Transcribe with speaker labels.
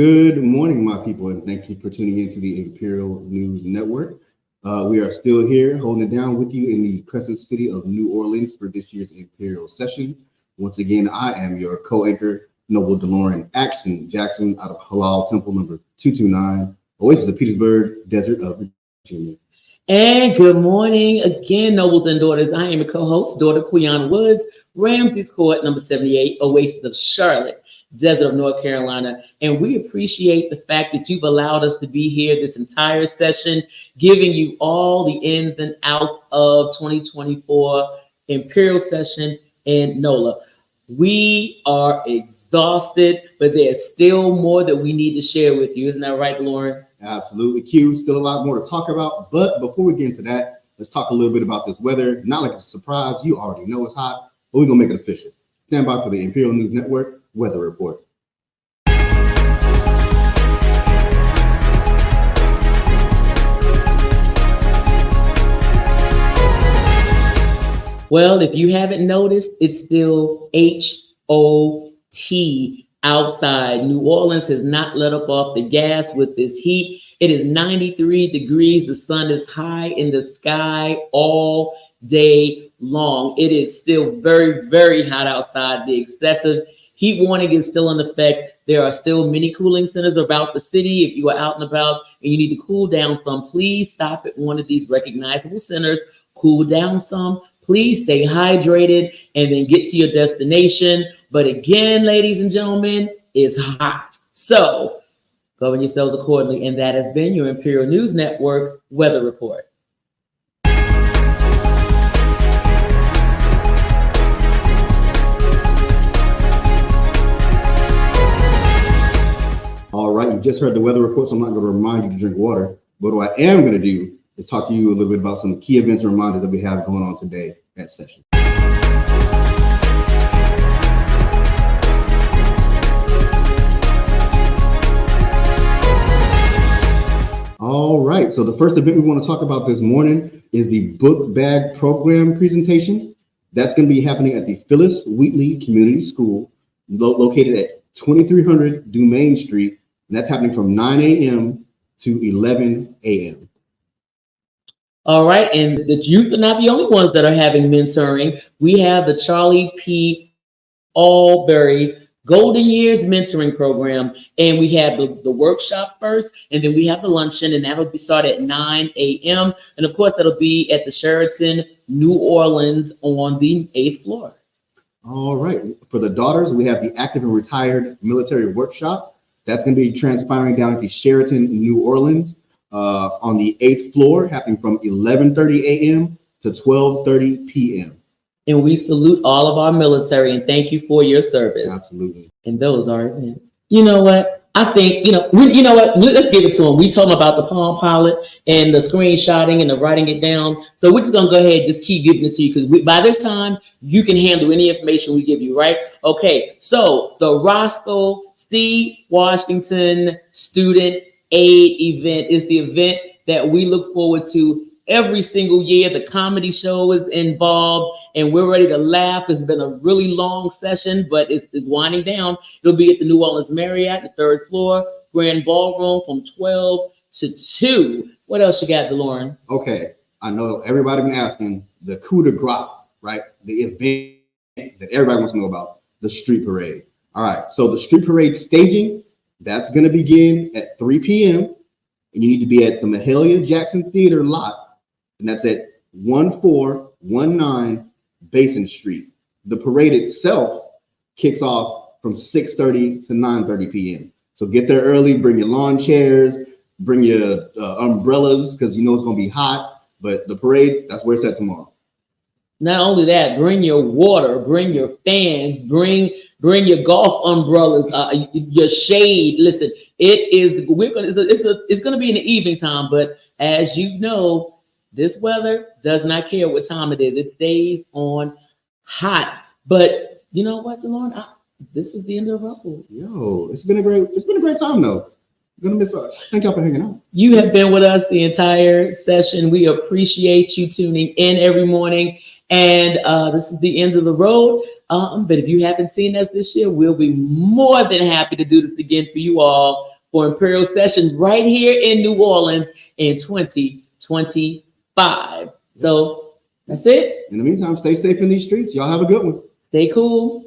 Speaker 1: Good morning, my people, and thank you for tuning into the Imperial News Network. We are still here holding it down with you in the Crescent City of New Orleans for this year's Imperial session. Once again, I am your co-anchor, Noble DeLorean Axon Jackson out of Halal Temple number 229, Oasis of Petersburg, Desert of Virginia.
Speaker 2: And good morning again, nobles and daughters. I am your co-host, daughter Quiana Woods, Ramsey's Court number 78, Oasis of Charlotte, Desert of North Carolina. And we appreciate the fact that you've allowed us to be here this entire session, giving you all the ins and outs of 2024 Imperial session in NOLA. We are exhausted, but there's still more that we need to share with you. Isn't that right, Lauren?
Speaker 1: Absolutely, Q. Still a lot more to talk about. But before we get into that, let's talk a little bit about this weather. Not like it's a surprise. You already know it's hot, but we're going to make it official. Stand by for the Imperial News Network weather report.
Speaker 2: Well, if you haven't noticed, it's still HOT outside. New Orleans has not let up off the gas with this heat. It is 93 degrees. The sun is high in the sky all day long. It is still very, very hot outside. The excessive heat warning is still in effect. There are still many cooling centers about the city. If you are out and about and you need to cool down some, please stop at one of these recognizable centers, cool down some. Please stay hydrated and then get to your destination. But again, ladies and gentlemen, it's hot. So govern yourselves accordingly. And that has been your Imperial News Network weather report.
Speaker 1: All right, you just heard the weather report, so I'm not going to remind you to drink water. But what I am going to do is talk to you a little bit about some key events and reminders that we have going on today at session. All right, so the first event we want to talk about this morning is the book bag program presentation. That's going to be happening at the Phyllis Wheatley Community School, located at 2300 Dumaine Street. And that's happening from 9 a.m. to 11 a.m.
Speaker 2: All right, and the youth are not the only ones that are having mentoring. We have the Charlie P. Albury Golden Years Mentoring Program, and we have the workshop first, and then we have the luncheon, and that'll be started at 9 a.m. And of course, that'll be at the Sheraton, New Orleans on the 8th floor.
Speaker 1: All right, for the daughters, we have the active and retired military workshop. That's going to be transpiring down at the Sheraton, New Orleans. On the 8th floor, happening from 11:30 a.m. to 12:30 p.m.
Speaker 2: And we salute all of our military and thank you for your service.
Speaker 1: Absolutely.
Speaker 2: And those are events. You know what? I think, let's give it to them. We told them about the Palm Pilot and the screenshotting and the writing it down. So we're just going to go ahead and just keep giving it to you because by this time, you can handle any information we give you, right? Okay, so the Roscoe C. Washington Student Aid event is the event that we look forward to every single year. The comedy show is involved and we're ready to laugh. It's been a really long session, but it's winding down. It'll be at the New Orleans Marriott, the 3rd floor, Grand Ballroom from 12 to 2. What else you got, DeLorean?
Speaker 1: Okay, I know everybody been asking the coup de grace, right? The event that everybody wants to know about, the street parade. All right, so the street parade staging, that's going to begin at 3 p.m. and you need to be at the Mahalia Jackson Theater lot, and that's at 1419 Basin Street. The parade itself kicks off from 6:30 to 9:30 p.m. So get there early, bring your lawn chairs, bring your umbrellas because you know it's going to be hot, but the parade, that's where it's at tomorrow.
Speaker 2: Not only that, bring your water, bring your fans, bring your golf umbrellas, your shade. Listen, it's going to be in the evening time, but as you know, this weather does not care what time it is. It stays on hot. But you know what, DeLorean? This is the end of the road.
Speaker 1: Yo, it's been a great time though. I'm gonna miss us. Thank y'all for hanging out.
Speaker 2: You have been with us the entire session. We appreciate you tuning in every morning. And this is the end of the road. But if you haven't seen us this year, we'll be more than happy to do this again for you all for Imperial Session right here in New Orleans in 2025. So that's it.
Speaker 1: In the meantime, stay safe in these streets. Y'all have a good one.
Speaker 2: Stay cool.